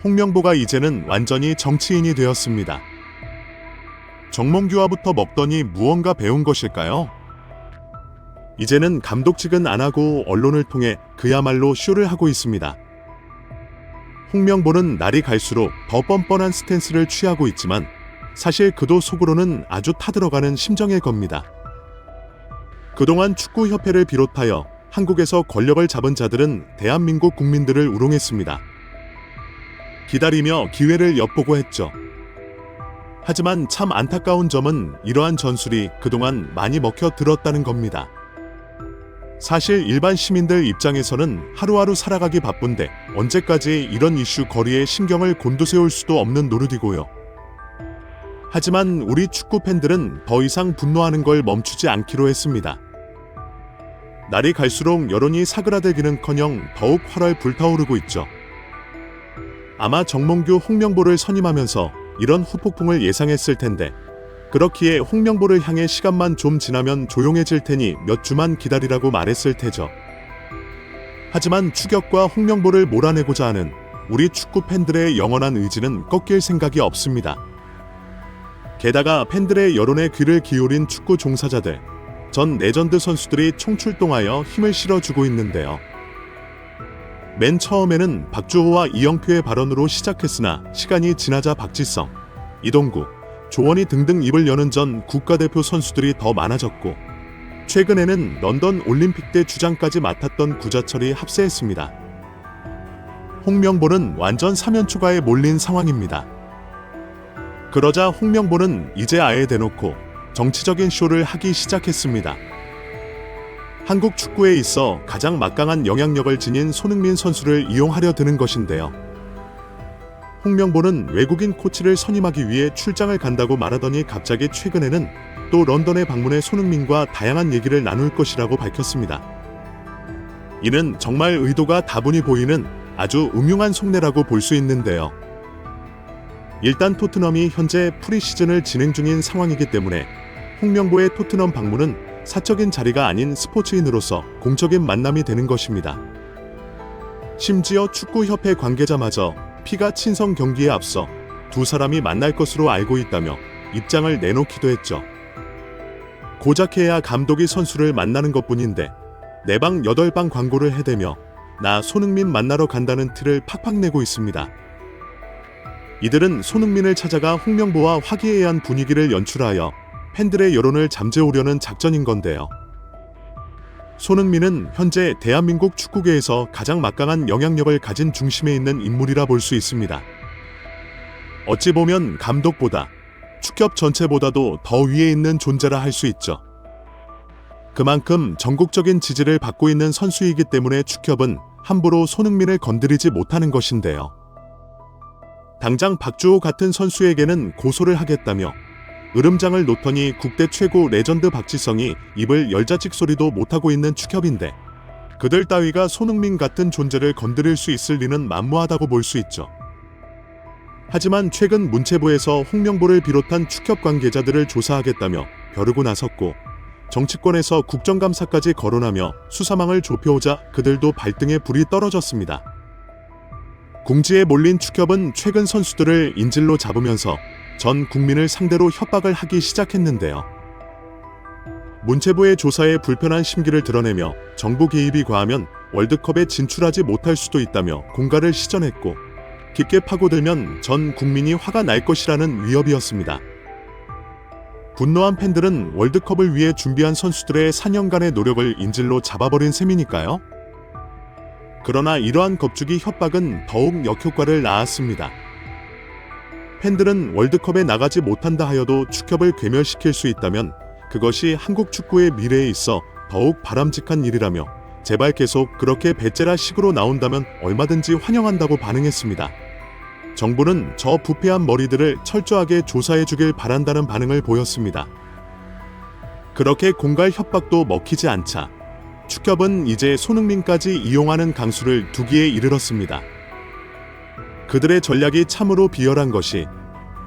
홍명보가 이제는 완전히 정치인이 되었습니다. 정몽규와부터 먹더니 무언가 배운 것일까요? 이제는 감독직은 안 하고 언론을 통해 그야말로 쇼를 하고 있습니다. 홍명보는 날이 갈수록 더 뻔뻔한 스탠스를 취하고 있지만 사실 그도 속으로는 아주 타들어가는 심정일 겁니다. 그동안 축구협회를 비롯하여 한국에서 권력을 잡은 자들은 대한민국 국민들을 우롱했습니다. 기다리며 기회를 엿보고 했죠. 하지만 참 안타까운 점은 이러한 전술이 그동안 많이 먹혀 들었다는 겁니다. 사실 일반 시민들 입장에서는 하루하루 살아가기 바쁜데 언제까지 이런 이슈 거리에 신경을 곤두세울 수도 없는 노릇이고요. 하지만 우리 축구 팬들은 더 이상 분노하는 걸 멈추지 않기로 했습니다. 날이 갈수록 여론이 사그라들기는커녕 더욱 활활 불타오르고 있죠. 아마 정몽규 홍명보를 선임하면서 이런 후폭풍을 예상했을 텐데 그렇기에 홍명보를 향해 시간만 좀 지나면 조용해질 테니 몇 주만 기다리라고 말했을 테죠. 하지만 추격과 홍명보를 몰아내고자 하는 우리 축구 팬들의 영원한 의지는 꺾일 생각이 없습니다. 게다가 팬들의 여론에 귀를 기울인 축구 종사자들, 전 레전드 선수들이 총출동하여 힘을 실어주고 있는데요. 맨 처음에는 박주호와 이영표의 발언으로 시작했으나 시간이 지나자 박지성, 이동국, 조원희 등등 입을 여는 전 국가대표 선수들이 더 많아졌고 최근에는 런던 올림픽 때 주장까지 맡았던 구자철이 합세했습니다. 홍명보는 완전 사면초가에 몰린 상황입니다. 그러자 홍명보는 이제 아예 대놓고 정치적인 쇼를 하기 시작했습니다. 한국 축구에 있어 가장 막강한 영향력을 지닌 손흥민 선수를 이용하려 드는 것인데요. 홍명보는 외국인 코치를 선임하기 위해 출장을 간다고 말하더니 갑자기 최근에는 또 런던에 방문해 손흥민과 다양한 얘기를 나눌 것이라고 밝혔습니다. 이는 정말 의도가 다분히 보이는 아주 음흉한 속내라고 볼 수 있는데요. 일단 토트넘이 현재 프리시즌을 진행 중인 상황이기 때문에 홍명보의 토트넘 방문은 사적인 자리가 아닌 스포츠인으로서 공적인 만남이 되는 것입니다. 심지어 축구협회 관계자마저 피가 친선 경기에 앞서 두 사람이 만날 것으로 알고 있다며 입장을 내놓기도 했죠. 고작 해야 감독이 선수를 만나는 것뿐인데 4방 8방 광고를 해대며 나 손흥민 만나러 간다는 티를 팍팍 내고 있습니다. 이들은 손흥민을 찾아가 홍명보와 화기애애한 분위기를 연출하여 팬들의 여론을 잠재우려는 작전인 건데요. 손흥민은 현재 대한민국 축구계에서 가장 막강한 영향력을 가진 중심에 있는 인물이라 볼 수 있습니다. 어찌 보면 감독보다 축협 전체보다도 더 위에 있는 존재라 할 수 있죠. 그만큼 전국적인 지지를 받고 있는 선수이기 때문에 축협은 함부로 손흥민을 건드리지 못하는 것인데요. 당장 박주호 같은 선수에게는 고소를 하겠다며 으름장을 놓더니 국대 최고 레전드 박지성이 입을 열자 찍소리도 못하고 있는 축협인데 그들 따위가 손흥민 같은 존재를 건드릴 수 있을 리는 만무하다고 볼 수 있죠. 하지만 최근 문체부에서 홍명보를 비롯한 축협 관계자들을 조사하겠다며 벼르고 나섰고 정치권에서 국정감사까지 거론하며 수사망을 좁혀오자 그들도 발등에 불이 떨어졌습니다. 궁지에 몰린 축협은 최근 선수들을 인질로 잡으면서 전 국민을 상대로 협박을 하기 시작했는데요. 문체부의 조사에 불편한 심기를 드러내며 정부 개입이 과하면 월드컵에 진출하지 못할 수도 있다며 공갈을 시전했고 깊게 파고들면 전 국민이 화가 날 것이라는 위협이었습니다. 분노한 팬들은 월드컵을 위해 준비한 선수들의 4년간의 노력을 인질로 잡아버린 셈이니까요. 그러나 이러한 겁주기 협박은 더욱 역효과를 낳았습니다. 팬들은 월드컵에 나가지 못한다 하여도 축협을 괴멸시킬 수 있다면 그것이 한국 축구의 미래에 있어 더욱 바람직한 일이라며 제발 계속 그렇게 배째라 식으로 나온다면 얼마든지 환영한다고 반응했습니다. 정부는 저 부패한 머리들을 철저하게 조사해주길 바란다는 반응을 보였습니다. 그렇게 공갈 협박도 먹히지 않자 축협은 이제 손흥민까지 이용하는 강수를 두기에 이르렀습니다. 그들의 전략이 참으로 비열한 것이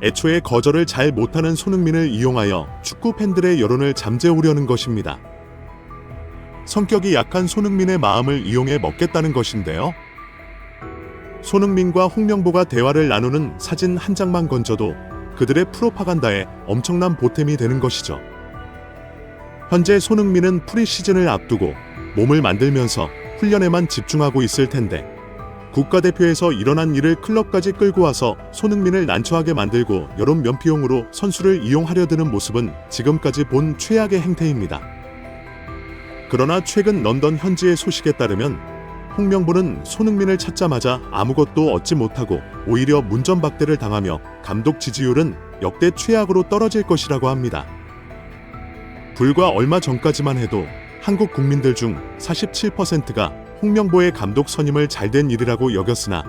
애초에 거절을 잘 못하는 손흥민을 이용하여 축구 팬들의 여론을 잠재우려는 것입니다. 성격이 약한 손흥민의 마음을 이용해 먹겠다는 것인데요. 손흥민과 홍명보가 대화를 나누는 사진 한 장만 건져도 그들의 프로파간다에 엄청난 보탬이 되는 것이죠. 현재 손흥민은 프리시즌을 앞두고 몸을 만들면서 훈련에만 집중하고 있을 텐데 국가대표에서 일어난 일을 클럽까지 끌고 와서 손흥민을 난처하게 만들고 여론 면피용으로 선수를 이용하려 드는 모습은 지금까지 본 최악의 행태입니다. 그러나 최근 런던 현지의 소식에 따르면 홍명보는 손흥민을 찾자마자 아무것도 얻지 못하고 오히려 문전박대를 당하며 감독 지지율은 역대 최악으로 떨어질 것이라고 합니다. 불과 얼마 전까지만 해도 한국 국민들 중 47%가 홍명보의 감독 선임을 잘된 일이라고 여겼으나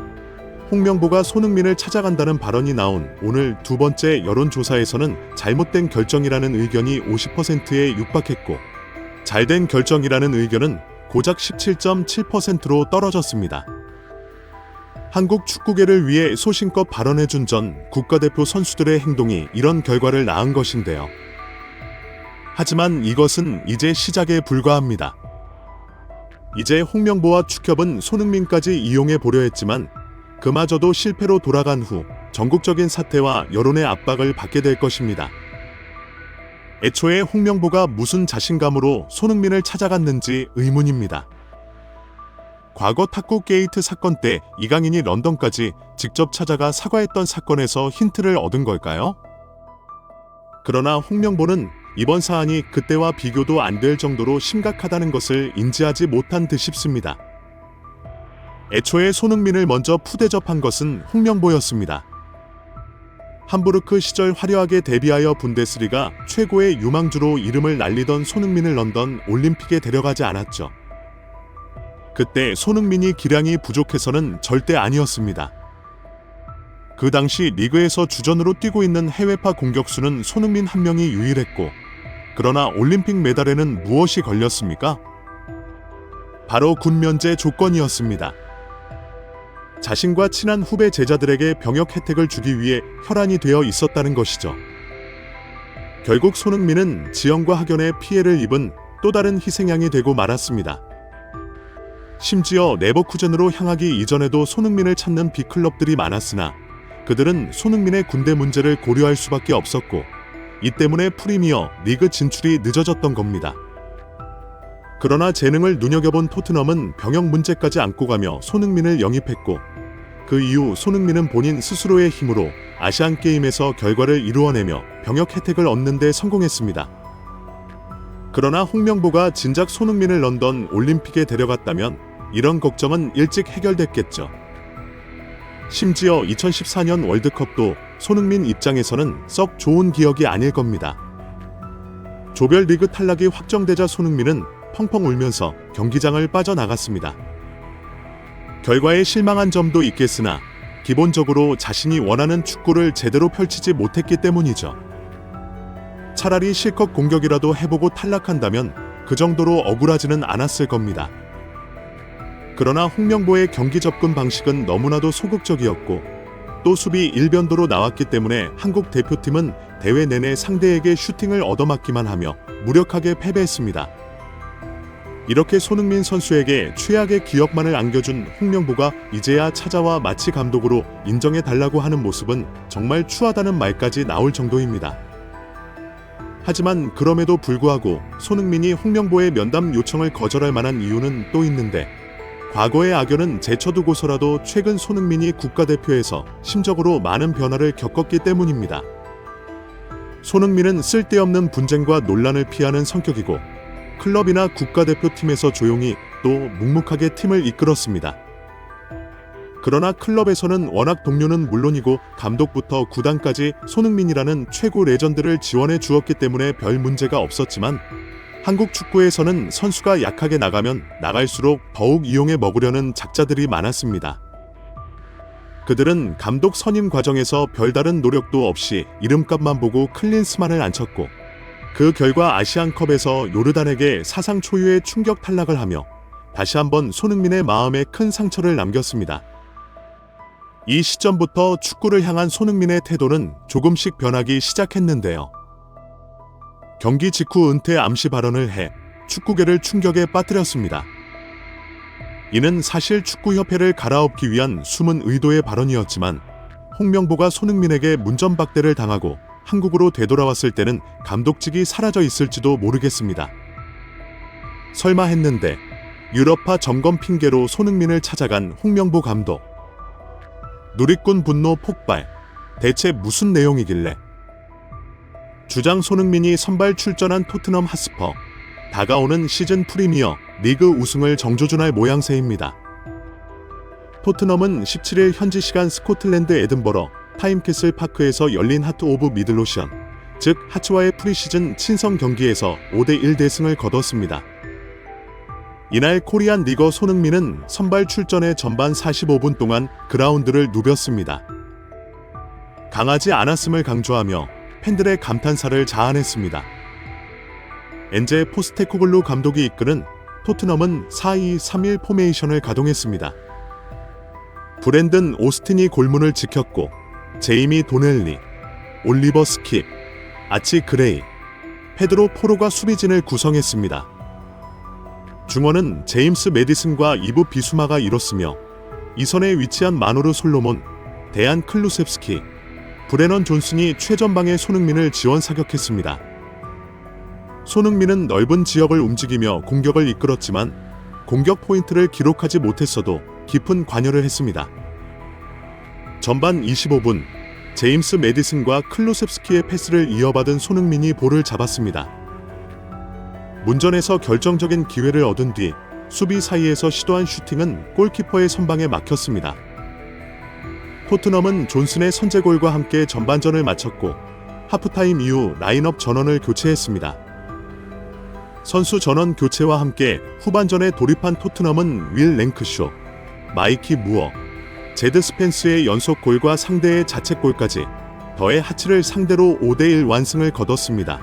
홍명보가 손흥민을 찾아간다는 발언이 나온 오늘 두 번째 여론조사에서는 잘못된 결정이라는 의견이 50%에 육박했고 잘된 결정이라는 의견은 고작 17.7%로 떨어졌습니다. 한국 축구계를 위해 소신껏 발언해준 전 국가대표 선수들의 행동이 이런 결과를 낳은 것인데요. 하지만 이것은 이제 시작에 불과합니다. 이제 홍명보와 축협은 손흥민까지 이용해 보려 했지만 그마저도 실패로 돌아간 후 전국적인 사태와 여론의 압박을 받게 될 것입니다. 애초에 홍명보가 무슨 자신감으로 손흥민을 찾아갔는지 의문입니다. 과거 탁구 게이트 사건 때 이강인이 런던까지 직접 찾아가 사과했던 사건에서 힌트를 얻은 걸까요? 그러나 홍명보는 이번 사안이 그때와 비교도 안 될 정도로 심각하다는 것을 인지하지 못한 듯 싶습니다. 애초에 손흥민을 먼저 푸대접한 것은 홍명보였습니다. 함부르크 시절 화려하게 데뷔하여 분데스리가 최고의 유망주로 이름을 날리던 손흥민을 런던 올림픽에 데려가지 않았죠. 그때 손흥민이 기량이 부족해서는 절대 아니었습니다. 그 당시 리그에서 주전으로 뛰고 있는 해외파 공격수는 손흥민 한 명이 유일했고 그러나 올림픽 메달에는 무엇이 걸렸습니까? 바로 군면제 조건이었습니다. 자신과 친한 후배 제자들에게 병역 혜택을 주기 위해 혈안이 되어 있었다는 것이죠. 결국 손흥민은 지형과 학연에 피해를 입은 또 다른 희생양이 되고 말았습니다. 심지어 레버쿠젠으로 향하기 이전에도 손흥민을 찾는 빅클럽들이 많았으나 그들은 손흥민의 군대 문제를 고려할 수밖에 없었고 이 때문에 프리미어 리그 진출이 늦어졌던 겁니다. 그러나 재능을 눈여겨본 토트넘은 병역 문제까지 안고 가며 손흥민을 영입했고 그 이후 손흥민은 본인 스스로의 힘으로 아시안게임에서 결과를 이루어내며 병역 혜택을 얻는 데 성공했습니다. 그러나 홍명보가 진작 손흥민을 런던 올림픽에 데려갔다면 이런 걱정은 일찍 해결됐겠죠. 심지어 2014년 월드컵도 손흥민 입장에서는 썩 좋은 기억이 아닐 겁니다. 조별리그 탈락이 확정되자 손흥민은 펑펑 울면서 경기장을 빠져나갔습니다. 결과에 실망한 점도 있겠으나 기본적으로 자신이 원하는 축구를 제대로 펼치지 못했기 때문이죠. 차라리 실컷 공격이라도 해보고 탈락한다면 그 정도로 억울하지는 않았을 겁니다. 그러나 홍명보의 경기 접근 방식은 너무나도 소극적이었고 또 수비 일변도로 나왔기 때문에 한국 대표팀은 대회 내내 상대에게 슈팅을 얻어맞기만 하며 무력하게 패배했습니다. 이렇게 손흥민 선수에게 최악의 기억만을 안겨준 홍명보가 이제야 찾아와 마치 감독으로 인정해달라고 하는 모습은 정말 추하다는 말까지 나올 정도입니다. 하지만 그럼에도 불구하고 손흥민이 홍명보의 면담 요청을 거절할 만한 이유는 또 있는데 과거의 악연은 제쳐두고서라도 최근 손흥민이 국가대표에서 심적으로 많은 변화를 겪었기 때문입니다. 손흥민은 쓸데없는 분쟁과 논란을 피하는 성격이고 클럽이나 국가대표팀에서 조용히 또 묵묵하게 팀을 이끌었습니다. 그러나 클럽에서는 워낙 동료는 물론이고 감독부터 구단까지 손흥민이라는 최고 레전드를 지원해 주었기 때문에 별 문제가 없었지만 한국 축구에서는 선수가 약하게 나가면 나갈수록 더욱 이용해 먹으려는 작자들이 많았습니다. 그들은 감독 선임 과정에서 별다른 노력도 없이 이름값만 보고 클린스만을 안 쳤고 그 결과 아시안컵에서 요르단에게 사상 초유의 충격 탈락을 하며 다시 한번 손흥민의 마음에 큰 상처를 남겼습니다. 이 시점부터 축구를 향한 손흥민의 태도는 조금씩 변하기 시작했는데요. 경기 직후 은퇴 암시 발언을 해 축구계를 충격에 빠뜨렸습니다. 이는 사실 축구협회를 갈아엎기 위한 숨은 의도의 발언이었지만 홍명보가 손흥민에게 문전박대를 당하고 한국으로 되돌아왔을 때는 감독직이 사라져 있을지도 모르겠습니다. 설마 했는데 유럽파 점검 핑계로 손흥민을 찾아간 홍명보 감독. 누리꾼 분노 폭발. 대체 무슨 내용이길래? 주장 손흥민이 선발 출전한 토트넘 핫스퍼. 다가오는 시즌 프리미어 리그 우승을 정조준할 모양새입니다. 토트넘은 17일 현지 시간 스코틀랜드 에든버러 타임캐슬 파크에서 열린 하트 오브 미들로션, 즉 하츠와의 프리시즌 친선 경기에서 5대1 대승을 거뒀습니다. 이날 코리안 리거 손흥민은 선발 출전의 전반 45분 동안 그라운드를 누볐습니다. 강하지 않았음을 강조하며 팬들의 감탄사를 자아냈습니다. 엔제 포스테코글루 감독이 이끄는 토트넘은 4-2-3-1 포메이션을 가동했습니다. 브랜든 오스틴이 골문을 지켰고 제이미 도넬리, 올리버 스킵, 아치 그레이, 페드로 포로가 수비진을 구성했습니다. 중원은 제임스 메디슨과 이브 비수마가 이뤘으며 이선에 위치한 마노르 솔로몬, 데안 클루셉스키, 브레넌 존슨이 최전방의 손흥민을 지원 사격했습니다. 손흥민은 넓은 지역을 움직이며 공격을 이끌었지만 공격 포인트를 기록하지 못했어도 깊은 관여를 했습니다. 전반 25분, 제임스 메디슨과 클루셉스키의 패스를 이어받은 손흥민이 볼을 잡았습니다. 문전에서 결정적인 기회를 얻은 뒤 수비 사이에서 시도한 슈팅은 골키퍼의 선방에 막혔습니다. 토트넘은 존슨의 선제골과 함께 전반전을 마쳤고 하프타임 이후 라인업 전원을 교체했습니다. 선수 전원 교체와 함께 후반전에 돌입한 토트넘은 윌 랭크쇼, 마이키 무어, 제드 스펜스의 연속골과 상대의 자책골까지 더해 하츠를 상대로 5대1 완승을 거뒀습니다.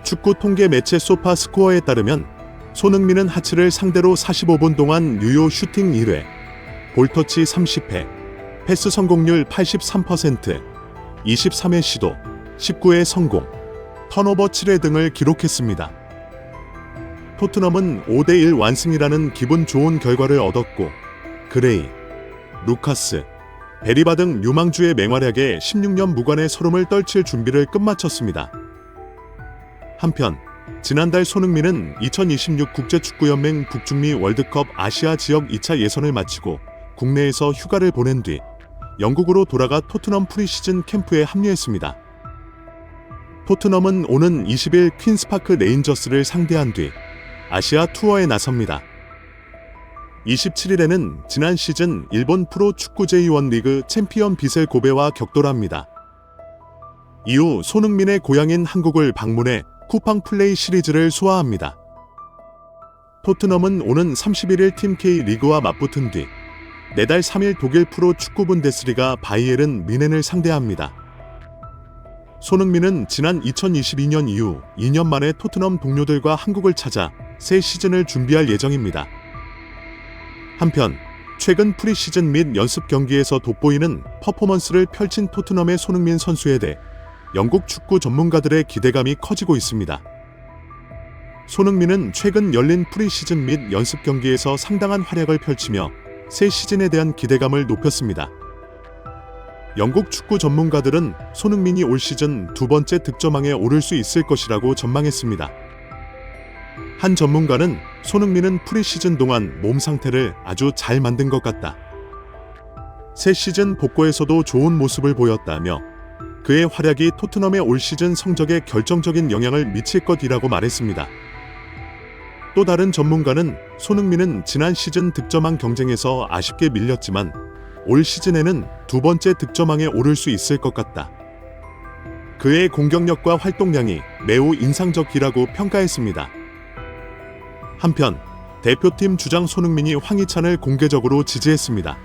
축구 통계 매체 소파 스코어에 따르면 손흥민은 하츠를 상대로 45분 동안 유효 슈팅 1회, 볼터치 30회, 패스 성공률 83%, 23회 시도, 19회 성공, 턴오버 7회 등을 기록했습니다. 토트넘은 5대1 완승이라는 기분 좋은 결과를 얻었고 그레이, 루카스, 베리바 등 유망주의 맹활약에 16년 무관의 서름을 떨칠 준비를 끝마쳤습니다. 한편 지난달 손흥민은 2026 국제축구연맹 북중미 월드컵 아시아 지역 2차 예선을 마치고 국내에서 휴가를 보낸 뒤 영국으로 돌아가 토트넘 프리시즌 캠프에 합류했습니다. 토트넘은 오는 20일 퀸스파크 레인저스를 상대한 뒤 아시아 투어에 나섭니다. 27일에는 지난 시즌 일본 프로 축구 제2원 리그 챔피언 비셀 고베와 격돌합니다. 이후 손흥민의 고향인 한국을 방문해 쿠팡 플레이 시리즈를 소화합니다. 토트넘은 오는 31일 팀 K 리그와 맞붙은 뒤 내달 3일 독일 프로 축구 분데스리가 바이에른 뮌헨을 상대합니다. 손흥민은 지난 2022년 이후 2년 만에 토트넘 동료들과 한국을 찾아 새 시즌을 준비할 예정입니다. 한편 최근 프리시즌 및 연습 경기에서 돋보이는 퍼포먼스를 펼친 토트넘의 손흥민 선수에 대해 영국 축구 전문가들의 기대감이 커지고 있습니다. 손흥민은 최근 열린 프리시즌 및 연습 경기에서 상당한 활약을 펼치며 새 시즌에 대한 기대감을 높였습니다. 영국 축구 전문가들은 손흥민이 올 시즌 두 번째 득점왕에 오를 수 있을 것이라고 전망했습니다. 한 전문가는 손흥민은 프리시즌 동안 몸 상태를 아주 잘 만든 것 같다. 새 시즌 복고에서도 좋은 모습을 보였다며 그의 활약이 토트넘의 올 시즌 성적에 결정적인 영향을 미칠 것이라고 말했습니다. 또 다른 전문가는 손흥민은 지난 시즌 득점왕 경쟁에서 아쉽게 밀렸지만 올 시즌에는 두 번째 득점왕에 오를 수 있을 것 같다. 그의 공격력과 활동량이 매우 인상적이라고 평가했습니다. 한편 대표팀 주장 손흥민이 황희찬을 공개적으로 지지했습니다.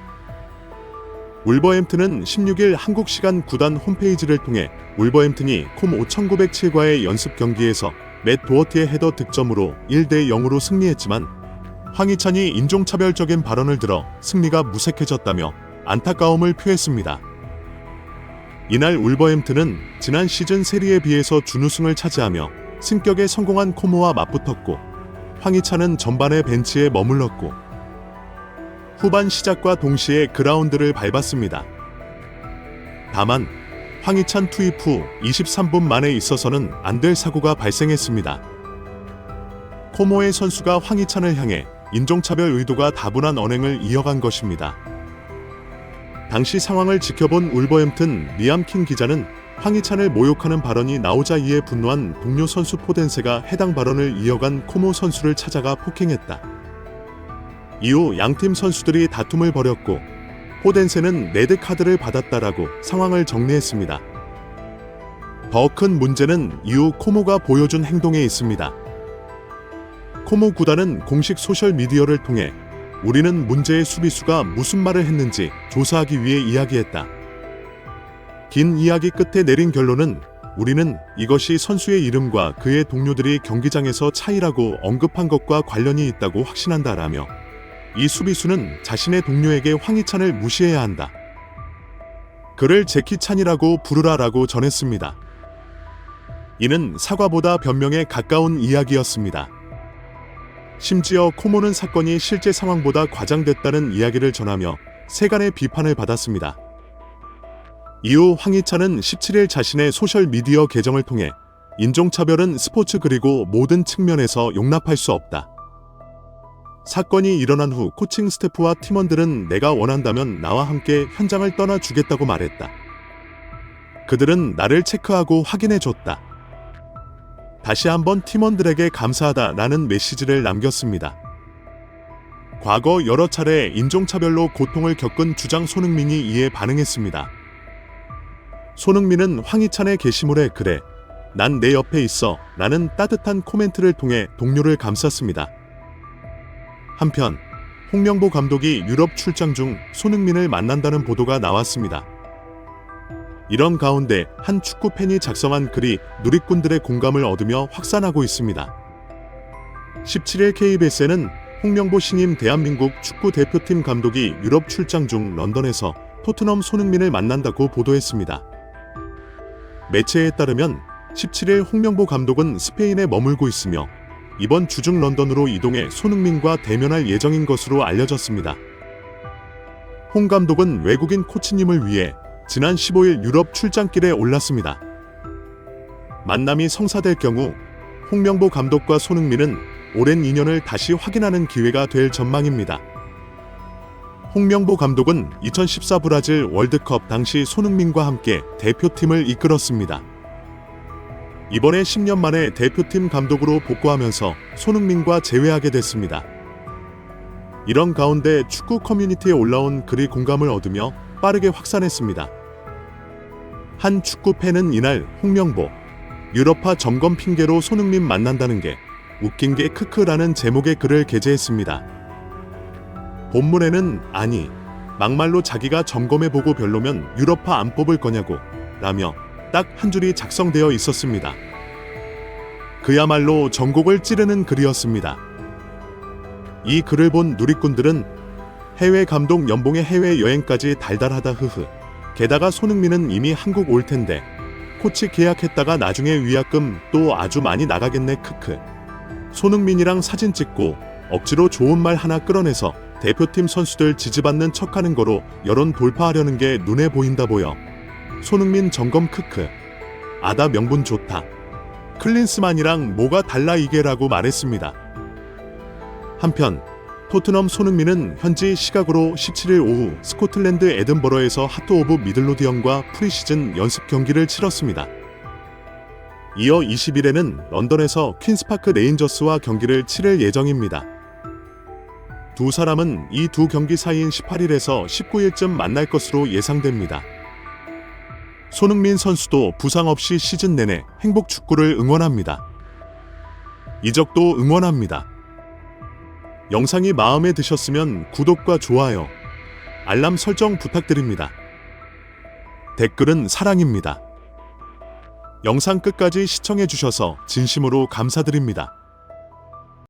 울버햄튼은 16일 한국 시간 구단 홈페이지를 통해 울버햄튼이 콤 5907과의 연습 경기에서 맷 도어티의 헤더 득점으로 1대0으로 승리했지만 황희찬이 인종차별적인 발언을 들어 승리가 무색해졌다며 안타까움을 표했습니다. 이날 울버햄튼은 지난 시즌 세리에 비해서 준우승을 차지하며 승격에 성공한 코모와 맞붙었고 황희찬은 전반에 벤치에 머물렀고 후반 시작과 동시에 그라운드를 밟았습니다. 다만 황희찬 투입 후 23분 만에 있어서는 안 될 사고가 발생했습니다. 코모의 선수가 황희찬을 향해 인종차별 의도가 다분한 언행을 이어간 것입니다. 당시 상황을 지켜본 울버햄튼 리암 킹 기자는 황희찬을 모욕하는 발언이 나오자 이에 분노한 동료 선수 포덴세가 해당 발언을 이어간 코모 선수를 찾아가 폭행했다. 이후 양팀 선수들이 다툼을 벌였고 포덴세는 레드카드를 받았다라고 상황을 정리했습니다. 더 큰 문제는 이후 코모가 보여준 행동에 있습니다. 코모 구단은 공식 소셜미디어를 통해 우리는 문제의 수비수가 무슨 말을 했는지 조사하기 위해 이야기했다. 긴 이야기 끝에 내린 결론은 우리는 이것이 선수의 이름과 그의 동료들이 경기장에서 차이라고 언급한 것과 관련이 있다고 확신한다라며 이 수비수는 자신의 동료에게 황희찬을 무시해야 한다. 그를 제키찬이라고 부르라라고 전했습니다. 이는 사과보다 변명에 가까운 이야기였습니다. 심지어 코모는 사건이 실제 상황보다 과장됐다는 이야기를 전하며 세간의 비판을 받았습니다. 이후 황희찬은 17일 자신의 소셜미디어 계정을 통해 인종차별은 스포츠 그리고 모든 측면에서 용납할 수 없다. 사건이 일어난 후 코칭 스태프와 팀원들은 내가 원한다면 나와 함께 현장을 떠나주겠다고 말했다. 그들은 나를 체크하고 확인해줬다. 다시 한번 팀원들에게 감사하다라는 메시지를 남겼습니다. 과거 여러 차례 인종차별로 고통을 겪은 주장 손흥민이 이에 반응했습니다. 손흥민은 황희찬의 게시물에 그래, 난 내 옆에 있어 라는 따뜻한 코멘트를 통해 동료를 감쌌습니다. 한편 홍명보 감독이 유럽 출장 중 손흥민을 만난다는 보도가 나왔습니다. 이런 가운데 한 축구 팬이 작성한 글이 누리꾼들의 공감을 얻으며 확산하고 있습니다. 17일 KBS는 홍명보 신임 대한민국 축구 대표팀 감독이 유럽 출장 중 런던에서 토트넘 손흥민을 만난다고 보도했습니다. 매체에 따르면 17일 홍명보 감독은 스페인에 머물고 있으며 이번 주 중 런던으로 이동해 손흥민과 대면할 예정인 것으로 알려졌습니다. 홍 감독은 외국인 코치님을 위해 지난 15일 유럽 출장길에 올랐습니다. 만남이 성사될 경우 홍명보 감독과 손흥민은 오랜 인연을 다시 확인하는 기회가 될 전망입니다. 홍명보 감독은 2014 브라질 월드컵 당시 손흥민과 함께 대표팀을 이끌었습니다. 이번에 10년 만에 대표팀 감독으로 복구하면서 손흥민과 재회하게 됐습니다. 이런 가운데 축구 커뮤니티에 올라온 글이 공감을 얻으며 빠르게 확산했습니다. 한 축구 팬은 이날 홍명보, 유럽파 점검 핑계로 손흥민 만난다는 게 웃긴 게 크크라는 제목의 글을 게재했습니다. 본문에는 아니, 막말로 자기가 점검해보고 별로면 유럽파 안 뽑을 거냐고 라며 딱 한 줄이 작성되어 있었습니다. 그야말로 전곡을 찌르는 글이었습니다. 이 글을 본 누리꾼들은 해외 감독 연봉의 해외 여행까지 달달하다 흐흐. 게다가 손흥민은 이미 한국 올 텐데 코치 계약했다가 나중에 위약금 또 아주 많이 나가겠네 크크. 손흥민이랑 사진 찍고 억지로 좋은 말 하나 끌어내서 대표팀 선수들 지지받는 척하는 거로 여론 돌파하려는 게 눈에 보인다 보여. 손흥민 점검 크크. 아다 명분 좋다. 클린스만이랑 뭐가 달라 이게라고 말했습니다. 한편 토트넘 손흥민은 현지 시각으로 17일 오후 스코틀랜드 에든버러에서 하트 오브 미들로디언과 프리시즌 연습 경기를 치렀습니다. 이어 20일에는 런던에서 퀸스파크 레인저스와 경기를 치를 예정입니다. 두 사람은 이 두 경기 사이인 18일에서 19일쯤 만날 것으로 예상됩니다. 손흥민 선수도 부상 없이 시즌 내내 행복 축구를 응원합니다. 이적도 응원합니다. 영상이 마음에 드셨으면 구독과 좋아요, 알람 설정 부탁드립니다. 댓글은 사랑입니다. 영상 끝까지 시청해주셔서 진심으로 감사드립니다.